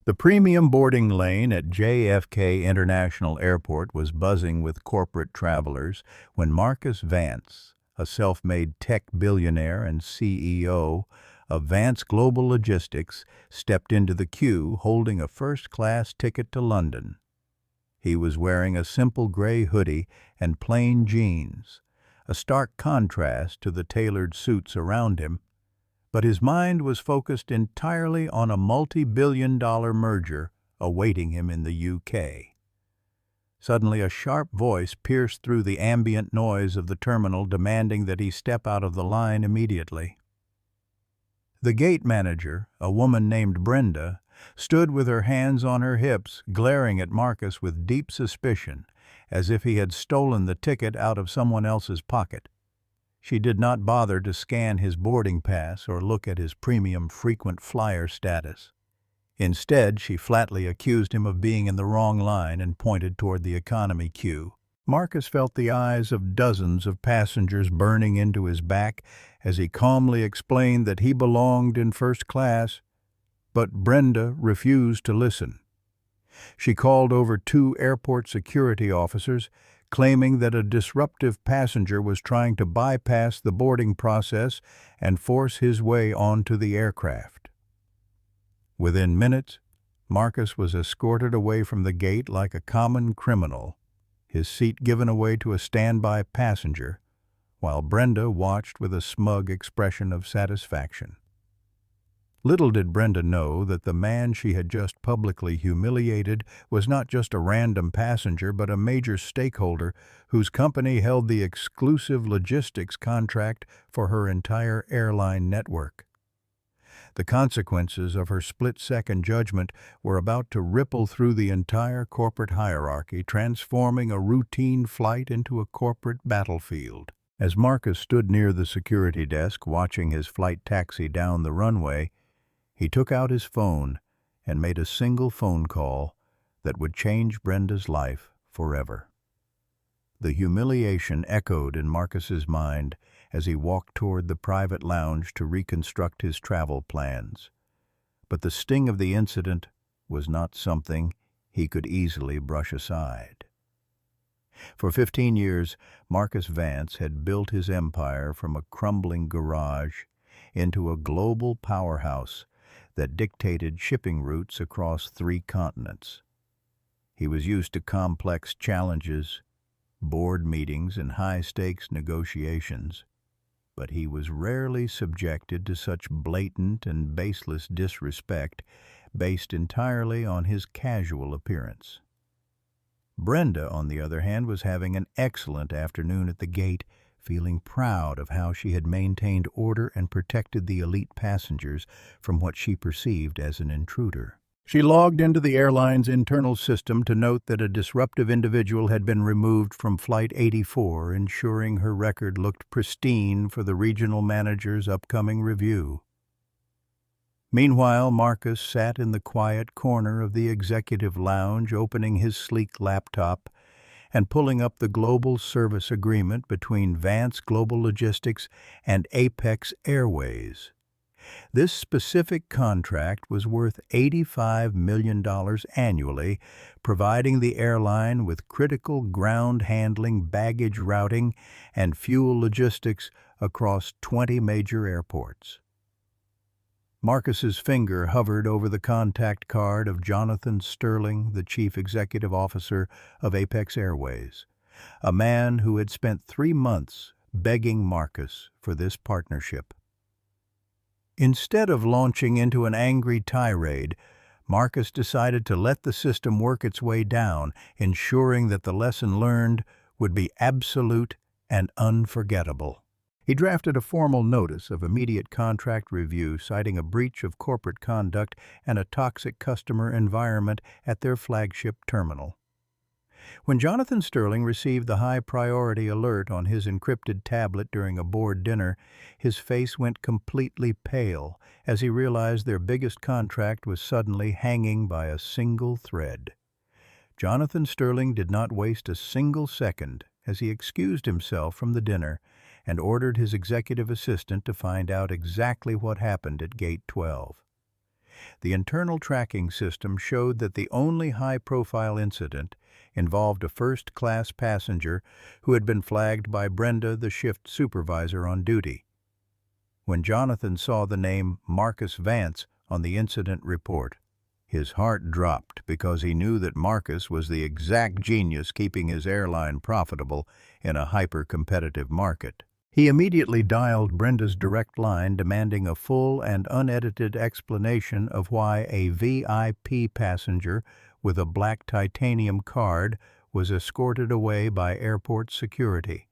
The premium boarding lane at JFK International Airport was buzzing with corporate travelers when Marcus Vance, a self-made tech billionaire and CEO of Vance Global Logistics, stepped into the queue holding a first-class ticket to London. He was wearing a simple gray hoodie and plain jeans, a stark contrast to the tailored suits around him, but his mind was focused entirely on a multi-billion-dollar merger awaiting him in the UK. Suddenly, a sharp voice pierced through the ambient noise of the terminal, demanding that he step out of the line immediately. The gate manager, a woman named Brenda, stood with her hands on her hips, glaring at Marcus with deep suspicion, as if he had stolen the ticket out of someone else's pocket. She did not bother to scan his boarding pass or look at his premium frequent flyer status. Instead, she flatly accused him of being in the wrong line and pointed toward the economy queue. Marcus felt the eyes of dozens of passengers burning into his back as he calmly explained that he belonged in first class, but Brenda refused to listen. She called over 2 airport security officers, claiming that a disruptive passenger was trying to bypass the boarding process and force his way onto the aircraft. Within minutes, Marcus was escorted away from the gate like a common criminal, his seat given away to a standby passenger, while Brenda watched with a smug expression of satisfaction. Little did Brenda know that the man she had just publicly humiliated was not just a random passenger but a major stakeholder whose company held the exclusive logistics contract for her entire airline network. The consequences of her split-second judgment were about to ripple through the entire corporate hierarchy, transforming a routine flight into a corporate battlefield. As Marcus stood near the security desk watching his flight taxi down the runway, he took out his phone and made a single phone call that would change Brenda's life forever. The humiliation echoed in Marcus's mind as he walked toward the private lounge to reconstruct his travel plans. But the sting of the incident was not something he could easily brush aside. For 15 years, Marcus Vance had built his empire from a crumbling garage into a global powerhouse that dictated shipping routes across 3 continents. He was used to complex challenges, board meetings, and high-stakes negotiations, but he was rarely subjected to such blatant and baseless disrespect based entirely on his casual appearance. Brenda, on the other hand, was having an excellent afternoon at the gate, feeling proud of how she had maintained order and protected the elite passengers from what she perceived as an intruder. She logged into the airline's internal system to note that a disruptive individual had been removed from Flight 84, ensuring her record looked pristine for the regional manager's upcoming review. Meanwhile, Marcus sat in the quiet corner of the executive lounge, opening his sleek laptop and pulling up the global service agreement between Vance Global Logistics and Apex Airways. This specific contract was worth $85 million annually, providing the airline with critical ground handling, baggage routing, and fuel logistics across 20 major airports. Marcus's finger hovered over the contact card of Jonathan Sterling, the chief executive officer of Apex Airways, a man who had spent 3 months begging Marcus for this partnership. Instead of launching into an angry tirade, Marcus decided to let the system work its way down, ensuring that the lesson learned would be absolute and unforgettable. He drafted a formal notice of immediate contract review, citing a breach of corporate conduct and a toxic customer environment at their flagship terminal. When Jonathan Sterling received the high-priority alert on his encrypted tablet during a board dinner, his face went completely pale as he realized their biggest contract was suddenly hanging by a single thread. Jonathan Sterling did not waste a single second as he excused himself from the dinner and ordered his executive assistant to find out exactly what happened at Gate 12. The internal tracking system showed that the only high-profile incident involved a first-class passenger who had been flagged by Brenda, the shift supervisor on duty. When Jonathan saw the name Marcus Vance on the incident report, his heart dropped because he knew that Marcus was the exact genius keeping his airline profitable in a hyper-competitive market. He immediately dialed Brenda's direct line, demanding a full and unedited explanation of why a VIP passenger with a black titanium card was escorted away by airport security.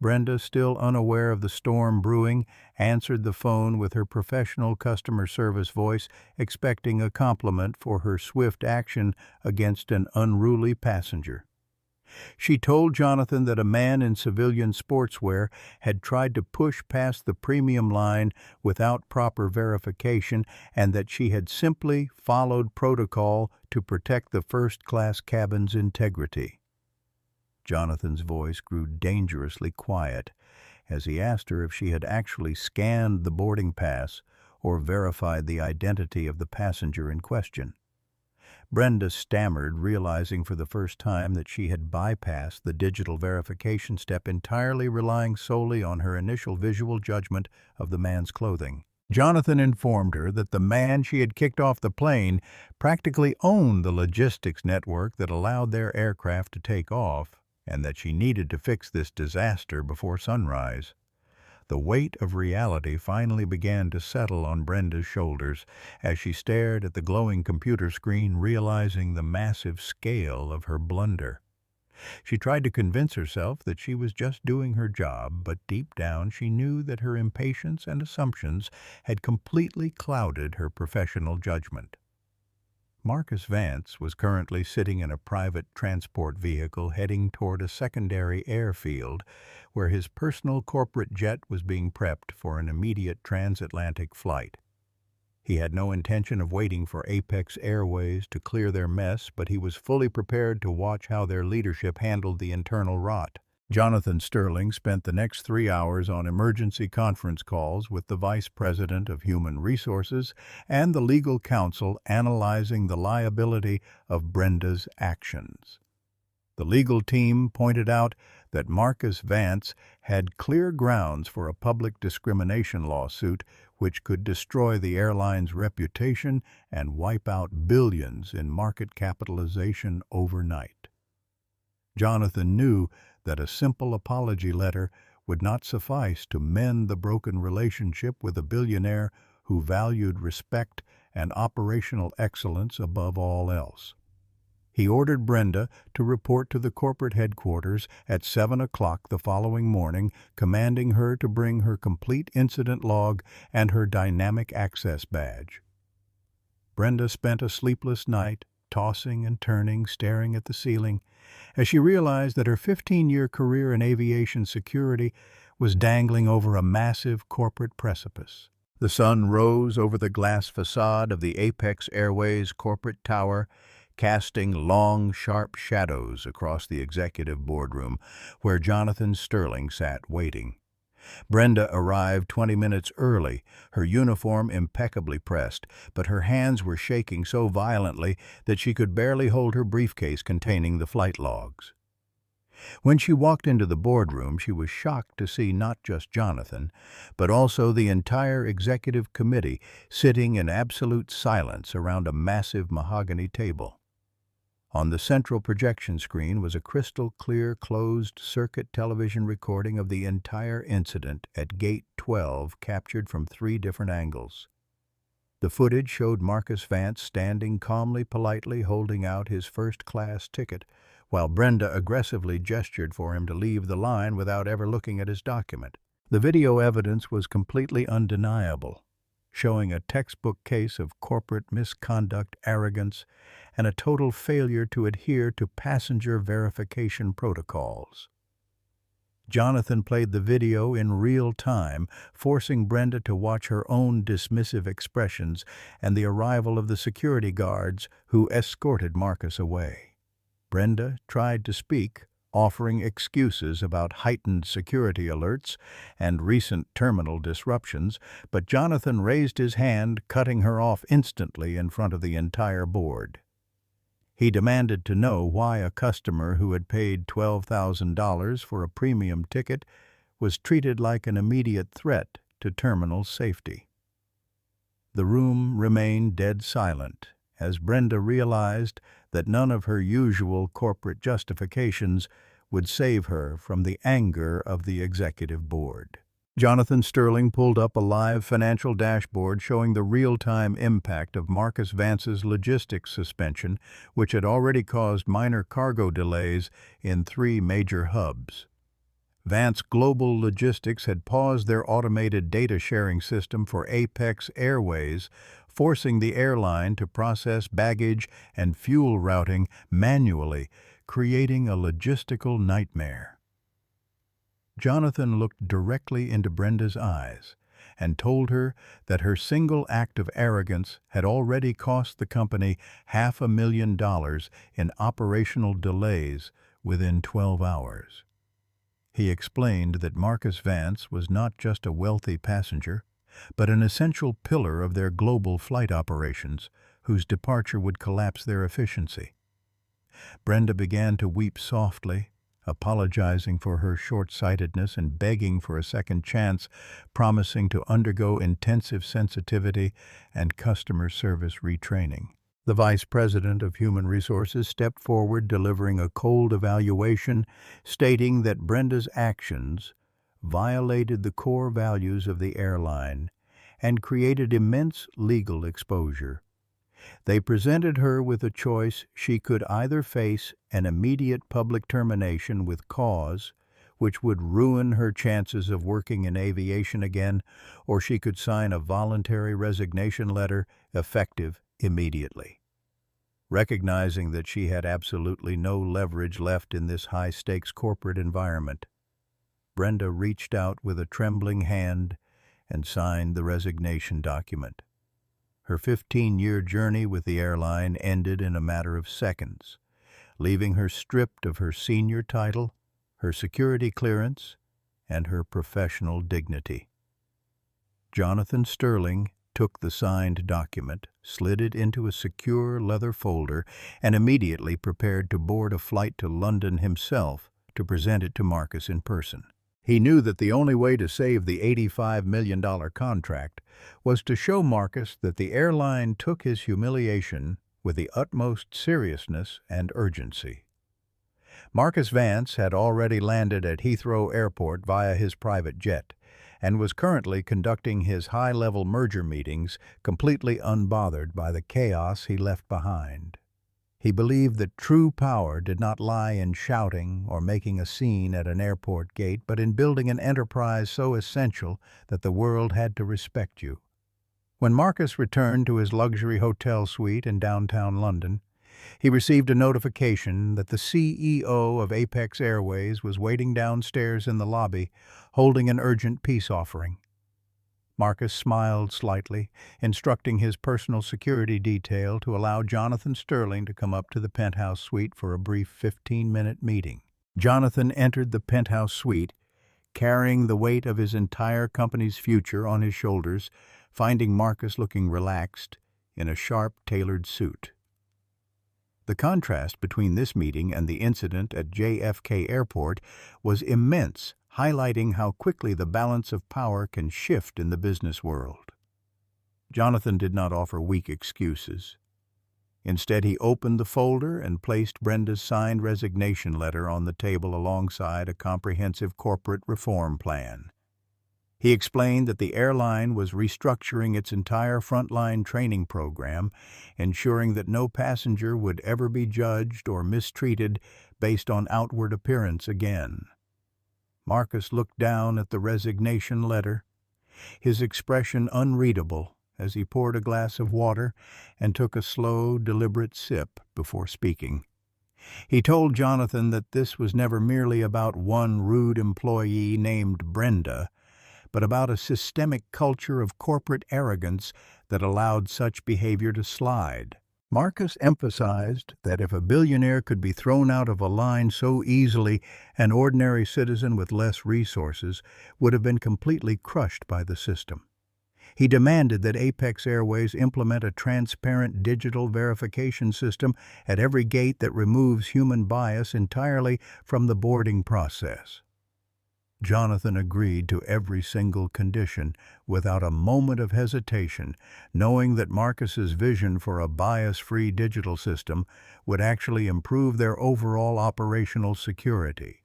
Brenda, still unaware of the storm brewing, answered the phone with her professional customer service voice, expecting a compliment for her swift action against an unruly passenger. She told Jonathan that a man in civilian sportswear had tried to push past the premium line without proper verification and that she had simply followed protocol to protect the first-class cabin's integrity. Jonathan's voice grew dangerously quiet as he asked her if she had actually scanned the boarding pass or verified the identity of the passenger in question. Brenda stammered, realizing for the first time that she had bypassed the digital verification step, entirely relying solely on her initial visual judgment of the man's clothing. Jonathan informed her that the man she had kicked off the plane practically owned the logistics network that allowed their aircraft to take off, and that she needed to fix this disaster before sunrise. The weight of reality finally began to settle on Brenda's shoulders as she stared at the glowing computer screen, realizing the massive scale of her blunder. She tried to convince herself that she was just doing her job, but deep down she knew that her impatience and assumptions had completely clouded her professional judgment. Marcus Vance was currently sitting in a private transport vehicle heading toward a secondary airfield where his personal corporate jet was being prepped for an immediate transatlantic flight. He had no intention of waiting for Apex Airways to clear their mess, but he was fully prepared to watch how their leadership handled the internal rot. Jonathan Sterling spent the next 3 hours on emergency conference calls with the Vice President of Human Resources and the legal counsel, analyzing the liability of Brenda's actions. The legal team pointed out that Marcus Vance had clear grounds for a public discrimination lawsuit which could destroy the airline's reputation and wipe out billions in market capitalization overnight. Jonathan knew that a simple apology letter would not suffice to mend the broken relationship with a billionaire who valued respect and operational excellence above all else. He ordered Brenda to report to the corporate headquarters at 7 o'clock the following morning, commanding her to bring her complete incident log and her dynamic access badge. Brenda spent a sleepless night, tossing and turning, staring at the ceiling, as she realized that her 15-year career in aviation security was dangling over a massive corporate precipice. The sun rose over the glass facade of the Apex Airways corporate tower, casting long, sharp shadows across the executive boardroom where Jonathan Sterling sat waiting. Brenda arrived 20 minutes early, her uniform impeccably pressed, but her hands were shaking so violently that she could barely hold her briefcase containing the flight logs. When she walked into the boardroom, she was shocked to see not just Jonathan, but also the entire executive committee sitting in absolute silence around a massive mahogany table. On the central projection screen was a crystal-clear closed-circuit television recording of the entire incident at Gate 12, captured from 3 different angles. The footage showed Marcus Vance standing calmly, politely holding out his first-class ticket, while Brenda aggressively gestured for him to leave the line without ever looking at his document. The video evidence was completely undeniable, showing a textbook case of corporate misconduct, arrogance, and a total failure to adhere to passenger verification protocols. Jonathan played the video in real time, forcing Brenda to watch her own dismissive expressions and the arrival of the security guards who escorted Marcus away. Brenda tried to speak, offering excuses about heightened security alerts and recent terminal disruptions, but Jonathan raised his hand, cutting her off instantly in front of the entire board. He demanded to know why a customer who had paid $12,000 for a premium ticket was treated like an immediate threat to terminal safety. The room remained dead silent as Brenda realized that none of her usual corporate justifications would save her from the anger of the executive board. Jonathan Sterling pulled up a live financial dashboard showing the real-time impact of Marcus Vance's logistics suspension, which had already caused minor cargo delays in 3 major hubs. Vance Global Logistics had paused their automated data-sharing system for Apex Airways, forcing the airline to process baggage and fuel routing manually, creating a logistical nightmare. Jonathan looked directly into Brenda's eyes and told her that her single act of arrogance had already cost the company $500,000 in operational delays within 12 hours. He explained that Marcus Vance was not just a wealthy passenger, but an essential pillar of their global flight operations, whose departure would collapse their efficiency. Brenda began to weep softly, apologizing for her short-sightedness and begging for a second chance, promising to undergo intensive sensitivity and customer service retraining. The Vice President of Human Resources stepped forward, delivering a cold evaluation, stating that Brenda's actions violated the core values of the airline and created immense legal exposure. They presented her with a choice: she could either face an immediate public termination with cause, which would ruin her chances of working in aviation again, or she could sign a voluntary resignation letter effective immediately. Recognizing that she had absolutely no leverage left in this high-stakes corporate environment, Brenda reached out with a trembling hand and signed the resignation document. Her 15-year journey with the airline ended in a matter of seconds, leaving her stripped of her senior title, her security clearance, and her professional dignity. Jonathan Sterling took the signed document, slid it into a secure leather folder, and immediately prepared to board a flight to London himself to present it to Marcus in person. He knew that the only way to save the $85 million contract was to show Marcus that the airline took his humiliation with the utmost seriousness and urgency. Marcus Vance had already landed at Heathrow Airport via his private jet and was currently conducting his high-level merger meetings, completely unbothered by the chaos he left behind. He believed that true power did not lie in shouting or making a scene at an airport gate, but in building an enterprise so essential that the world had to respect you. When Marcus returned to his luxury hotel suite in downtown London, he received a notification that the CEO of Apex Airways was waiting downstairs in the lobby, holding an urgent peace offering. Marcus smiled slightly, instructing his personal security detail to allow Jonathan Sterling to come up to the penthouse suite for a brief 15-minute meeting. Jonathan entered the penthouse suite, carrying the weight of his entire company's future on his shoulders, finding Marcus looking relaxed in a sharp, tailored suit. The contrast between this meeting and the incident at JFK Airport was immense, highlighting how quickly the balance of power can shift in the business world. Jonathan did not offer weak excuses. Instead, he opened the folder and placed Brenda's signed resignation letter on the table alongside a comprehensive corporate reform plan. He explained that the airline was restructuring its entire frontline training program, ensuring that no passenger would ever be judged or mistreated based on outward appearance again. Marcus looked down at the resignation letter, his expression unreadable as he poured a glass of water and took a slow, deliberate sip before speaking. He told Jonathan that this was never merely about one rude employee named Brenda, but about a systemic culture of corporate arrogance that allowed such behavior to slide. Marcus emphasized that if a billionaire could be thrown out of a line so easily, an ordinary citizen with less resources would have been completely crushed by the system. He demanded that Apex Airways implement a transparent digital verification system at every gate that removes human bias entirely from the boarding process. Jonathan agreed to every single condition without a moment of hesitation, knowing that Marcus's vision for a bias-free digital system would actually improve their overall operational security.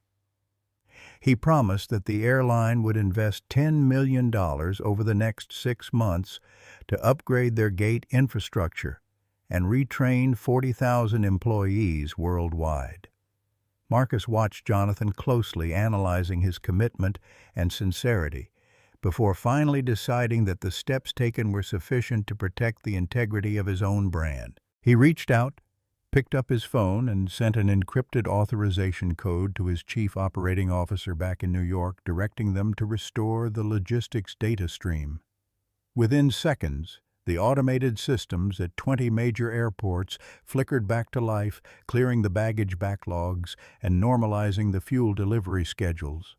He promised that the airline would invest $10 million over the next 6 months to upgrade their gate infrastructure and retrain 40,000 employees worldwide. Marcus watched Jonathan closely, analyzing his commitment and sincerity, before finally deciding that the steps taken were sufficient to protect the integrity of his own brand. He reached out, picked up his phone, and sent an encrypted authorization code to his chief operating officer back in New York, directing them to restore the logistics data stream. Within seconds, the automated systems at 20 major airports flickered back to life, clearing the baggage backlogs and normalizing the fuel delivery schedules.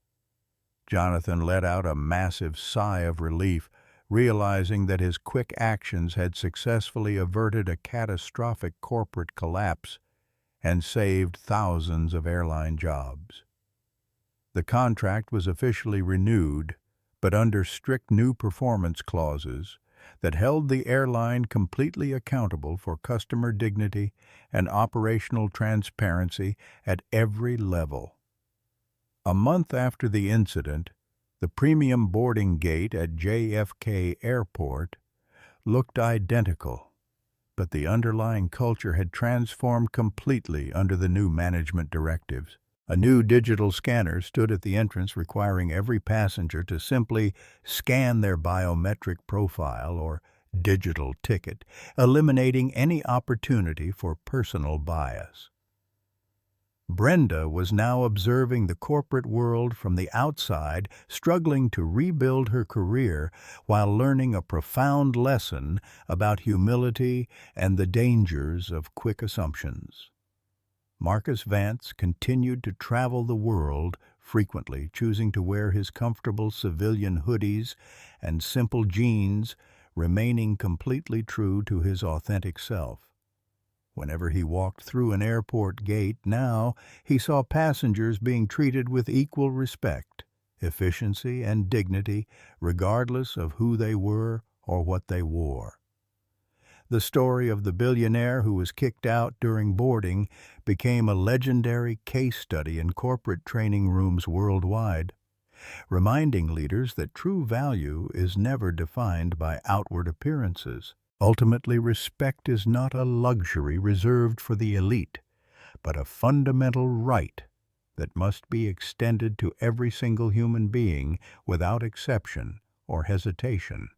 Jonathan let out a massive sigh of relief, realizing that his quick actions had successfully averted a catastrophic corporate collapse and saved thousands of airline jobs. The contract was officially renewed, but under strict new performance clauses that held the airline completely accountable for customer dignity and operational transparency at every level. A month after the incident, the premium boarding gate at JFK Airport looked identical, but the underlying culture had transformed completely under the new management directives. A new digital scanner stood at the entrance, requiring every passenger to simply scan their biometric profile or digital ticket, eliminating any opportunity for personal bias. Brenda was now observing the corporate world from the outside, struggling to rebuild her career while learning a profound lesson about humility and the dangers of quick assumptions. Marcus Vance continued to travel the world, frequently choosing to wear his comfortable civilian hoodies and simple jeans, remaining completely true to his authentic self. Whenever he walked through an airport gate now, he saw passengers being treated with equal respect, efficiency, and dignity, regardless of who they were or what they wore. The story of the billionaire who was kicked out during boarding became a legendary case study in corporate training rooms worldwide, reminding leaders that true value is never defined by outward appearances. Ultimately, respect is not a luxury reserved for the elite, but a fundamental right that must be extended to every single human being without exception or hesitation.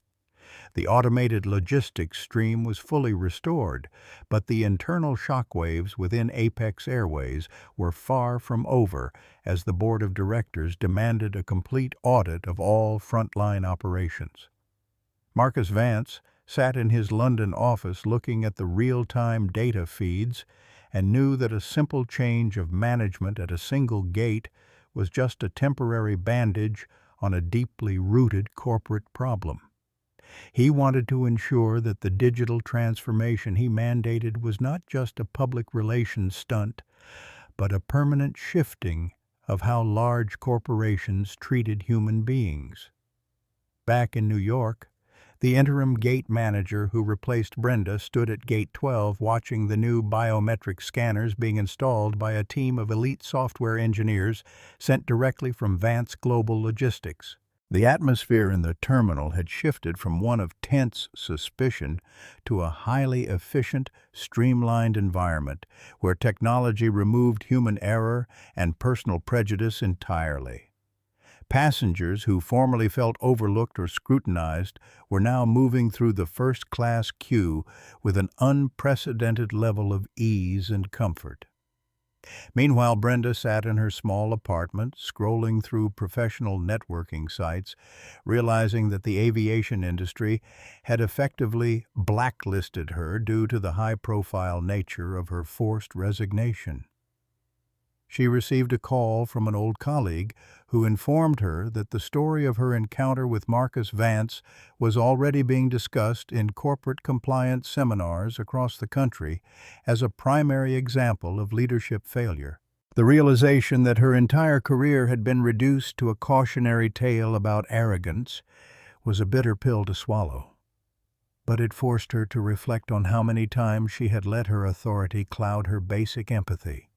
The automated logistics stream was fully restored, but the internal shockwaves within Apex Airways were far from over as the board of directors demanded a complete audit of all frontline operations. Marcus Vance sat in his London office looking at the real-time data feeds and knew that a simple change of management at a single gate was just a temporary bandage on a deeply rooted corporate problem. He wanted to ensure that the digital transformation he mandated was not just a public relations stunt, but a permanent shifting of how large corporations treated human beings. Back in New York, the interim gate manager who replaced Brenda stood at Gate 12 watching the new biometric scanners being installed by a team of elite software engineers sent directly from Vance Global Logistics. The atmosphere in the terminal had shifted from one of tense suspicion to a highly efficient, streamlined environment where technology removed human error and personal prejudice entirely. Passengers who formerly felt overlooked or scrutinized were now moving through the first-class queue with an unprecedented level of ease and comfort. Meanwhile, Brenda sat in her small apartment, scrolling through professional networking sites, realizing that the aviation industry had effectively blacklisted her due to the high-profile nature of her forced resignation. She received a call from an old colleague who informed her that the story of her encounter with Marcus Vance was already being discussed in corporate compliance seminars across the country as a primary example of leadership failure. The realization that her entire career had been reduced to a cautionary tale about arrogance was a bitter pill to swallow. But it forced her to reflect on how many times she had let her authority cloud her basic empathy.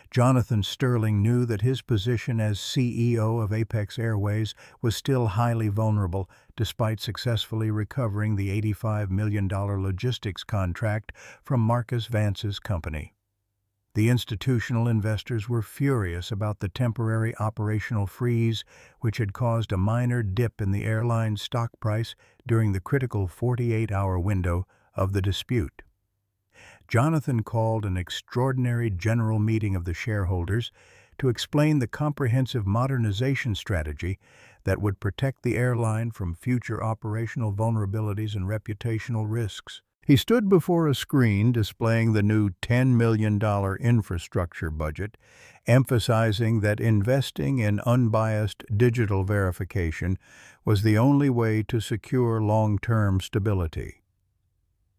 Jonathan Sterling knew that his position as CEO of Apex Airways was still highly vulnerable, despite successfully recovering the $85 million logistics contract from Marcus Vance's company. The institutional investors were furious about the temporary operational freeze, which had caused a minor dip in the airline's stock price during the critical 48-hour window of the dispute. Jonathan called an extraordinary general meeting of the shareholders to explain the comprehensive modernization strategy that would protect the airline from future operational vulnerabilities and reputational risks. He stood before a screen displaying the new $10 million infrastructure budget, emphasizing that investing in unbiased digital verification was the only way to secure long-term stability.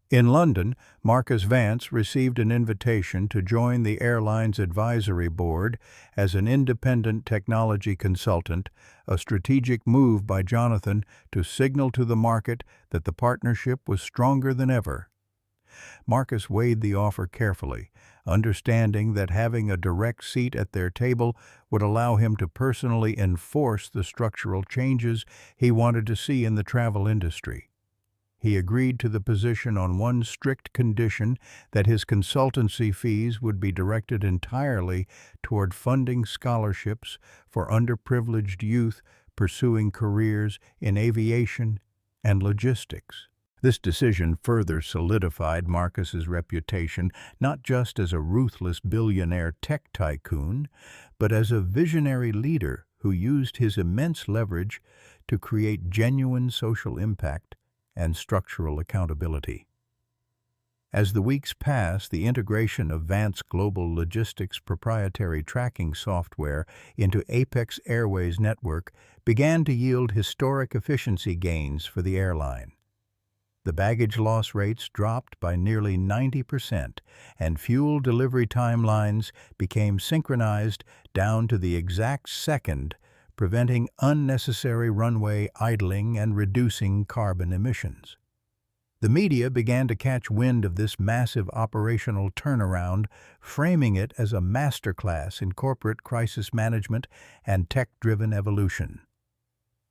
In London, Marcus Vance received an invitation to join the airline's advisory board as an independent technology consultant, a strategic move by Jonathan to signal to the market that the partnership was stronger than ever. Marcus weighed the offer carefully, understanding that having a direct seat at their table would allow him to personally enforce the structural changes he wanted to see in the travel industry. He agreed to the position on one strict condition: that his consultancy fees would be directed entirely toward funding scholarships for underprivileged youth pursuing careers in aviation and logistics. This decision further solidified Marcus's reputation not just as a ruthless billionaire tech tycoon, but as a visionary leader who used his immense leverage to create genuine social impact and structural accountability. As the weeks passed, the integration of Vance Global Logistics' proprietary tracking software into Apex Airways' network began to yield historic efficiency gains for the airline. The baggage loss rates dropped by nearly 90%, and fuel delivery timelines became synchronized down to the exact second, preventing unnecessary runway idling and reducing carbon emissions. The media began to catch wind of this massive operational turnaround, framing it as a masterclass in corporate crisis management and tech-driven evolution.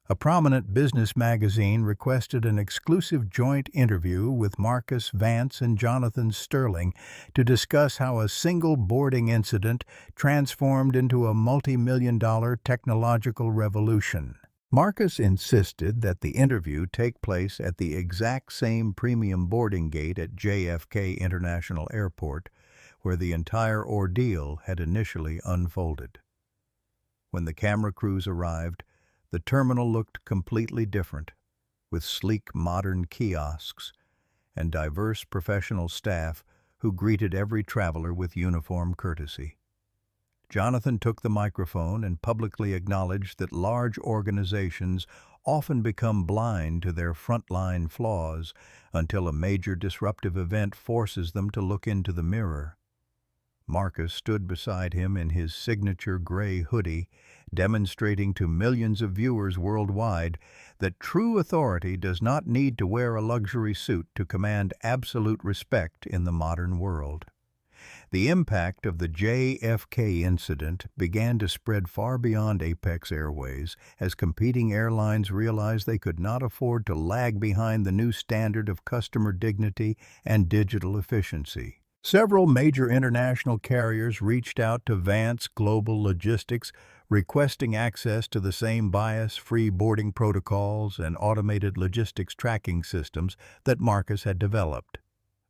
A prominent business magazine requested an exclusive joint interview with Marcus Vance and Jonathan Sterling to discuss how a single boarding incident transformed into a multi-million-dollar technological revolution. Marcus insisted that the interview take place at the exact same premium boarding gate at JFK International Airport, where the entire ordeal had initially unfolded. When the camera crews arrived, the terminal looked completely different, with sleek modern kiosks and diverse professional staff who greeted every traveler with uniform courtesy. Jonathan took the microphone and publicly acknowledged that large organizations often become blind to their frontline flaws until a major disruptive event forces them to look into the mirror. Marcus stood beside him in his signature gray hoodie, demonstrating to millions of viewers worldwide that true authority does not need to wear a luxury suit to command absolute respect in the modern world. The impact of the JFK incident began to spread far beyond Apex Airways as competing airlines realized they could not afford to lag behind the new standard of customer dignity and digital efficiency. Several major international carriers reached out to Vance Global Logistics, requesting access to the same bias-free boarding protocols and automated logistics tracking systems that Marcus had developed.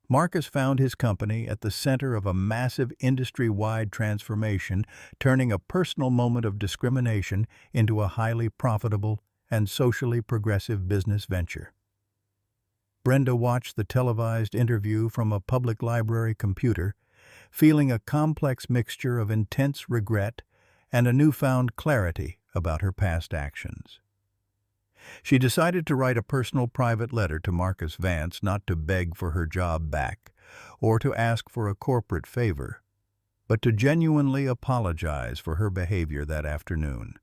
Marcus found his company at the center of a massive industry-wide transformation, turning a personal moment of discrimination into a highly profitable and socially progressive business venture. Brenda watched the televised interview from a public library computer, feeling a complex mixture of intense regret and a newfound clarity about her past actions. She decided to write a personal private letter to Marcus Vance, not to beg for her job back or to ask for a corporate favor, but to genuinely apologize for her behavior that afternoon.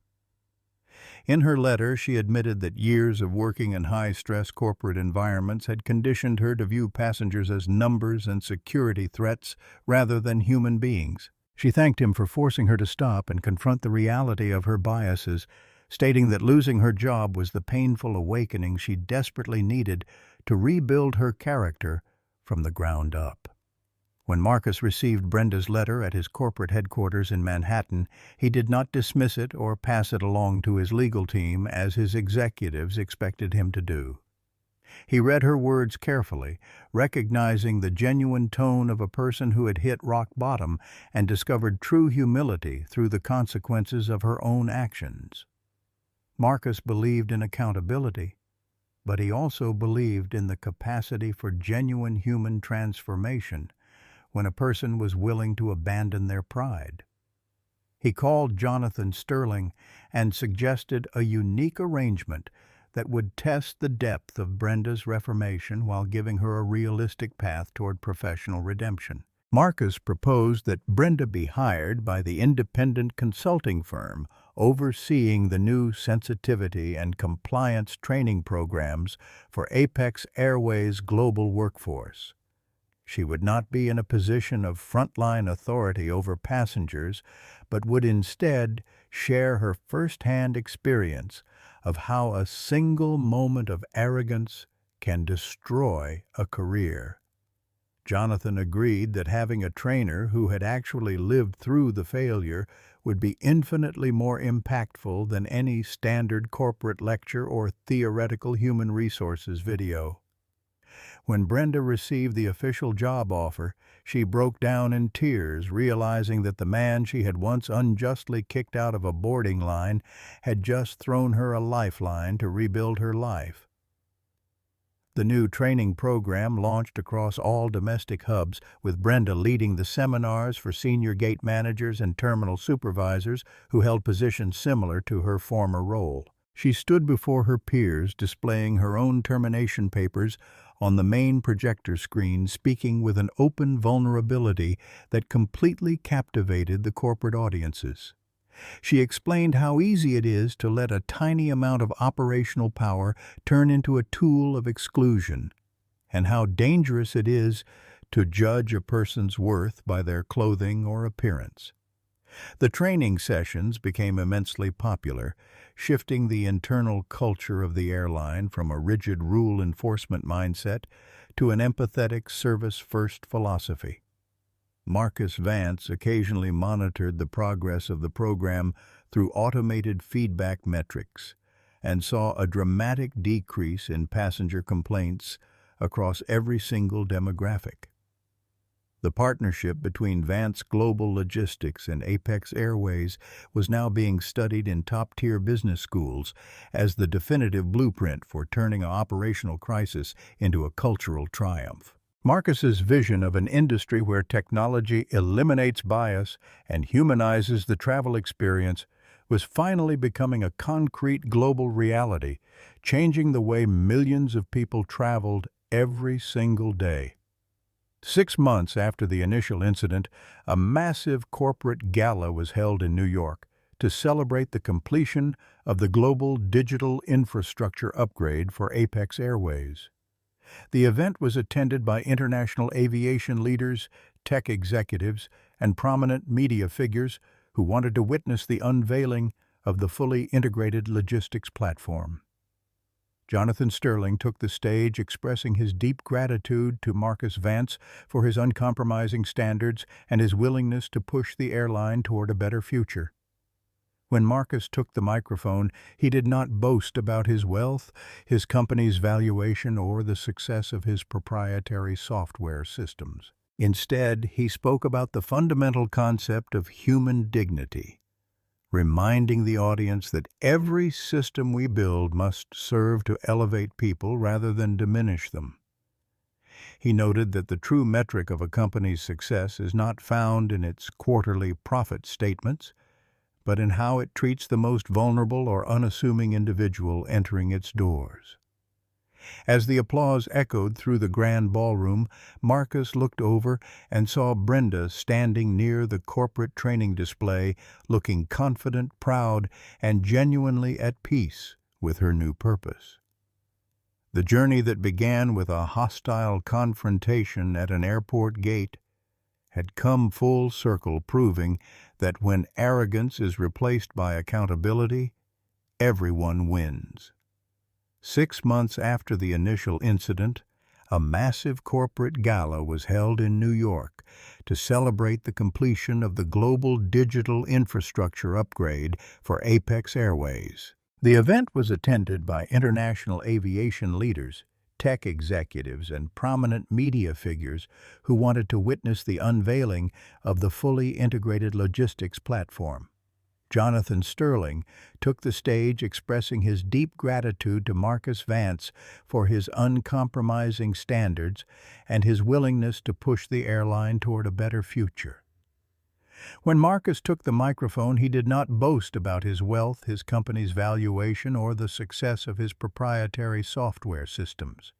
In her letter, she admitted that years of working in high-stress corporate environments had conditioned her to view passengers as numbers and security threats rather than human beings. She thanked him for forcing her to stop and confront the reality of her biases, stating that losing her job was the painful awakening she desperately needed to rebuild her character from the ground up. When Marcus received Brenda's letter at his corporate headquarters in Manhattan, he did not dismiss it or pass it along to his legal team as his executives expected him to do. He read her words carefully, recognizing the genuine tone of a person who had hit rock bottom and discovered true humility through the consequences of her own actions. Marcus believed in accountability, but he also believed in the capacity for genuine human transformation when a person was willing to abandon their pride. He called Jonathan Sterling and suggested a unique arrangement that would test the depth of Brenda's reformation while giving her a realistic path toward professional redemption. Marcus proposed that Brenda be hired by the independent consulting firm overseeing the new sensitivity and compliance training programs for Apex Airways' global workforce. She would not be in a position of frontline authority over passengers, but would instead share her first-hand experience of how a single moment of arrogance can destroy a career. Jonathan agreed that having a trainer who had actually lived through the failure would be infinitely more impactful than any standard corporate lecture or theoretical human resources video. When Brenda received the official job offer, she broke down in tears, realizing that the man she had once unjustly kicked out of a boarding line had just thrown her a lifeline to rebuild her life. The new training program launched across all domestic hubs, with Brenda leading the seminars for senior gate managers and terminal supervisors who held positions similar to her former role. She stood before her peers, displaying her own termination papers on the main projector screen, speaking with an open vulnerability that completely captivated the corporate audiences. She explained how easy it is to let a tiny amount of operational power turn into a tool of exclusion, and how dangerous it is to judge a person's worth by their clothing or appearance. The training sessions became immensely popular, shifting the internal culture of the airline from a rigid rule enforcement mindset to an empathetic service-first philosophy. Marcus Vance occasionally monitored the progress of the program through automated feedback metrics and saw a dramatic decrease in passenger complaints across every single demographic. The partnership between Vance Global Logistics and Apex Airways was now being studied in top-tier business schools as the definitive blueprint for turning an operational crisis into a cultural triumph. Marcus's vision of an industry where technology eliminates bias and humanizes the travel experience was finally becoming a concrete global reality, changing the way millions of people traveled every single day. 6 months after the initial incident, a massive corporate gala was held in New York to celebrate the completion of the global digital infrastructure upgrade for Apex Airways. The event was attended by international aviation leaders, tech executives, and prominent media figures who wanted to witness the unveiling of the fully integrated logistics platform. Jonathan Sterling took the stage, expressing his deep gratitude to Marcus Vance for his uncompromising standards and his willingness to push the airline toward a better future. When Marcus took the microphone, he did not boast about his wealth, his company's valuation, or the success of his proprietary software systems. Instead, he spoke about the fundamental concept of human dignity, reminding the audience that every system we build must serve to elevate people rather than diminish them. He noted that the true metric of a company's success is not found in its quarterly profit statements, but in how it treats the most vulnerable or unassuming individual entering its doors. As the applause echoed through the grand ballroom, Marcus looked over and saw Brenda standing near the corporate training display, looking confident, proud, and genuinely at peace with her new purpose. The journey that began with a hostile confrontation at an airport gate had come full circle, proving that when arrogance is replaced by accountability, everyone wins. 6 months after the initial incident, a massive corporate gala was held in New York to celebrate the completion of the global digital infrastructure upgrade for Apex Airways. The event was attended by international aviation leaders, tech executives, and prominent media figures who wanted to witness the unveiling of the fully integrated logistics platform. Jonathan Sterling took the stage expressing his deep gratitude to Marcus Vance for his uncompromising standards and his willingness to push the airline toward a better future. When Marcus took the microphone, he did not boast about his wealth, his company's valuation, or the success of his proprietary software systems.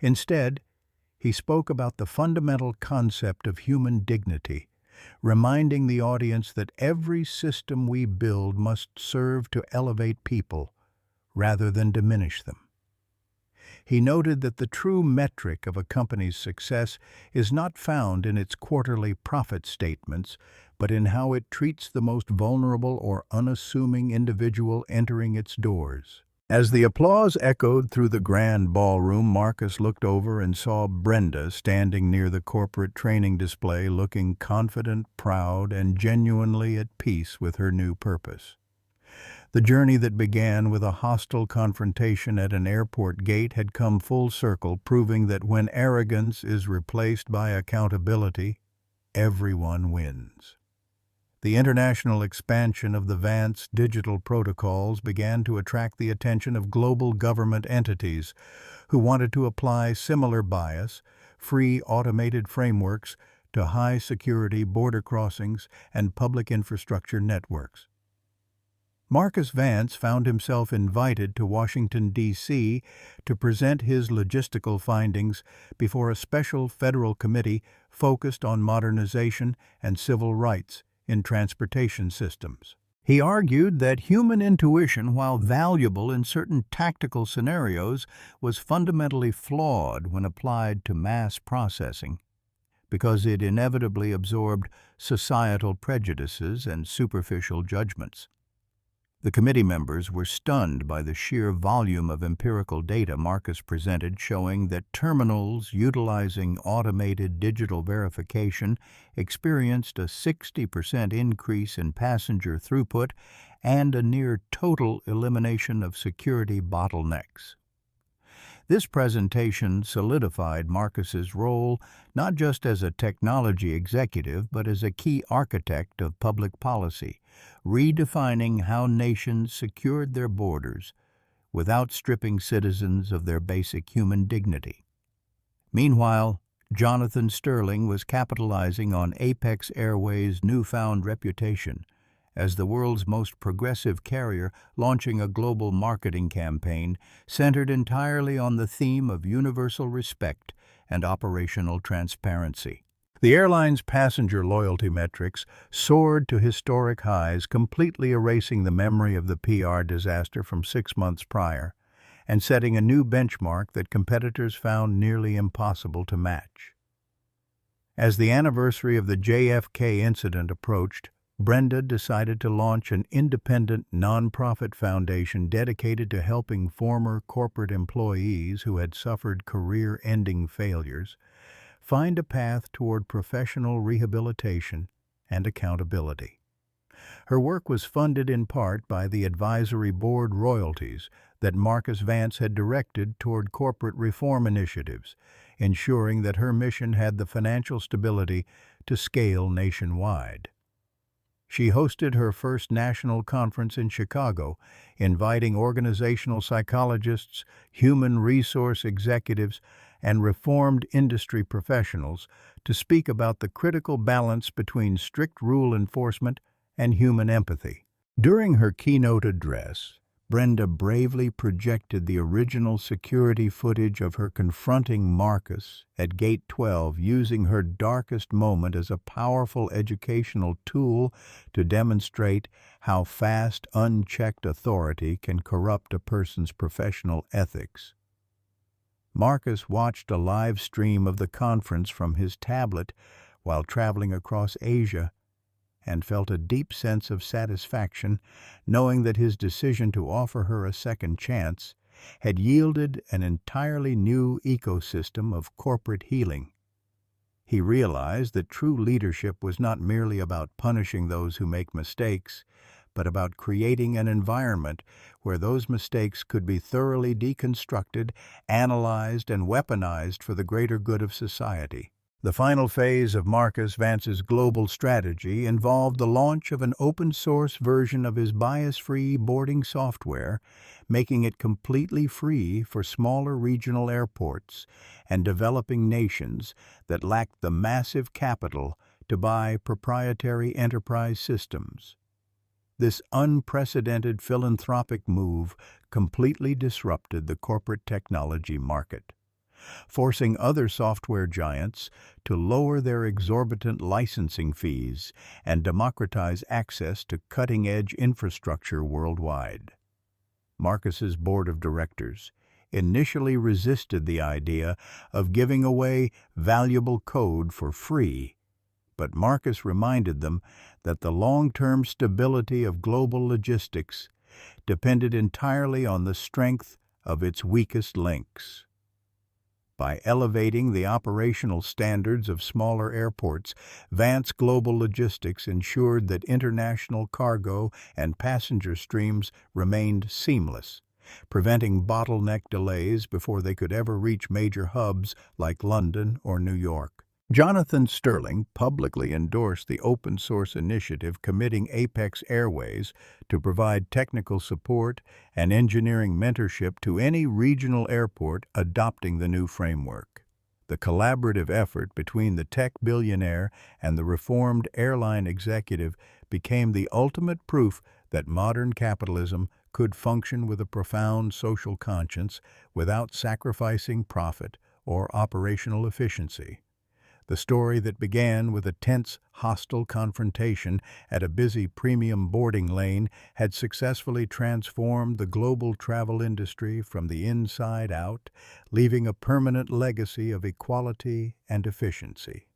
Instead, he spoke about the fundamental concept of human dignity, reminding the audience that every system we build must serve to elevate people rather than diminish them. He noted that the true metric of a company's success is not found in its quarterly profit statements, but in how it treats the most vulnerable or unassuming individual entering its doors. As the applause echoed through the grand ballroom, Marcus looked over and saw Brenda standing near the corporate training display, looking confident, proud, and genuinely at peace with her new purpose. The journey that began with a hostile confrontation at an airport gate had come full circle, proving that when arrogance is replaced by accountability, everyone wins. The international expansion of the Vance digital protocols began to attract the attention of global government entities who wanted to apply similar bias-free automated frameworks to high-security border crossings and public infrastructure networks. Marcus Vance found himself invited to Washington, D.C. to present his logistical findings before a special federal committee focused on modernization and civil rights in transportation systems. He argued that human intuition, while valuable in certain tactical scenarios, was fundamentally flawed when applied to mass processing, because it inevitably absorbed societal prejudices and superficial judgments. The committee members were stunned by the sheer volume of empirical data Marcus presented, showing that terminals utilizing automated digital verification experienced a 60% increase in passenger throughput and a near total elimination of security bottlenecks. This presentation solidified Marcus's role not just as a technology executive, but as a key architect of public policy, redefining how nations secured their borders without stripping citizens of their basic human dignity. Meanwhile, Jonathan Sterling was capitalizing on Apex Airways' newfound reputation as the world's most progressive carrier, launching a global marketing campaign centered entirely on the theme of universal respect and operational transparency. The airline's passenger loyalty metrics soared to historic highs, completely erasing the memory of the PR disaster from 6 months prior, and setting a new benchmark that competitors found nearly impossible to match. As the anniversary of the JFK incident approached, Brenda decided to launch an independent nonprofit foundation dedicated to helping former corporate employees who had suffered career-ending failures find a path toward professional rehabilitation and accountability. Her work was funded in part by the advisory board royalties that Marcus Vance had directed toward corporate reform initiatives, ensuring that her mission had the financial stability to scale nationwide. She hosted her first national conference in Chicago, inviting organizational psychologists, human resource executives, and reformed industry professionals to speak about the critical balance between strict rule enforcement and human empathy. During her keynote address, Brenda bravely projected the original security footage of her confronting Marcus at Gate 12, using her darkest moment as a powerful educational tool to demonstrate how fast, unchecked authority can corrupt a person's professional ethics. Marcus watched a live stream of the conference from his tablet while traveling across Asia, and felt a deep sense of satisfaction knowing that his decision to offer her a second chance had yielded an entirely new ecosystem of corporate healing. He realized that true leadership was not merely about punishing those who make mistakes, but about creating an environment where those mistakes could be thoroughly deconstructed, analyzed, and weaponized for the greater good of society. The final phase of Marcus Vance's global strategy involved the launch of an open-source version of his bias-free boarding software, making it completely free for smaller regional airports and developing nations that lacked the massive capital to buy proprietary enterprise systems. This unprecedented philanthropic move completely disrupted the corporate technology market, forcing other software giants to lower their exorbitant licensing fees and democratize access to cutting-edge infrastructure worldwide. Marcus's board of directors initially resisted the idea of giving away valuable code for free, but Marcus reminded them that the long-term stability of global logistics depended entirely on the strength of its weakest links. By elevating the operational standards of smaller airports, Vance Global Logistics ensured that international cargo and passenger streams remained seamless, preventing bottleneck delays before they could ever reach major hubs like London or New York. Jonathan Sterling publicly endorsed the open-source initiative committing Apex Airways to provide technical support and engineering mentorship to any regional airport adopting the new framework. The collaborative effort between the tech billionaire and the reformed airline executive became the ultimate proof that modern capitalism could function with a profound social conscience without sacrificing profit or operational efficiency. The story that began with a tense, hostile confrontation at a busy premium boarding lane had successfully transformed the global travel industry from the inside out, leaving a permanent legacy of equality and efficiency.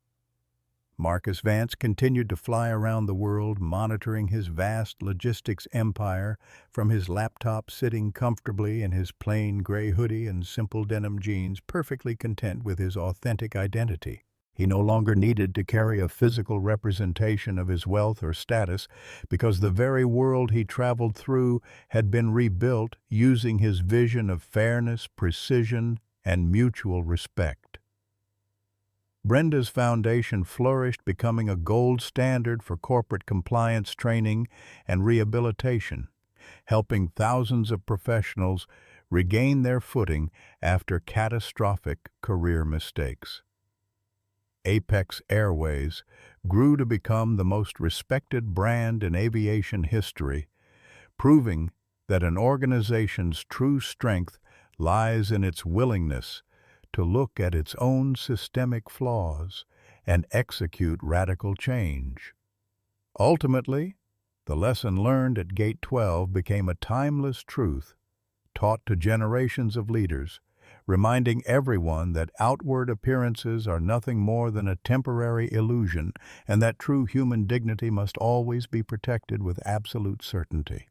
Marcus Vance continued to fly around the world, monitoring his vast logistics empire from his laptop, sitting comfortably in his plain gray hoodie and simple denim jeans, perfectly content with his authentic identity. He no longer needed to carry a physical representation of his wealth or status, because the very world he traveled through had been rebuilt using his vision of fairness, precision, and mutual respect. Brenda's foundation flourished, becoming a gold standard for corporate compliance training and rehabilitation, helping thousands of professionals regain their footing after catastrophic career mistakes. Apex Airways grew to become the most respected brand in aviation history, proving that an organization's true strength lies in its willingness to look at its own systemic flaws and execute radical change. Ultimately, the lesson learned at Gate 12 became a timeless truth taught to generations of leaders, reminding everyone that outward appearances are nothing more than a temporary illusion and that true human dignity must always be protected with absolute certainty.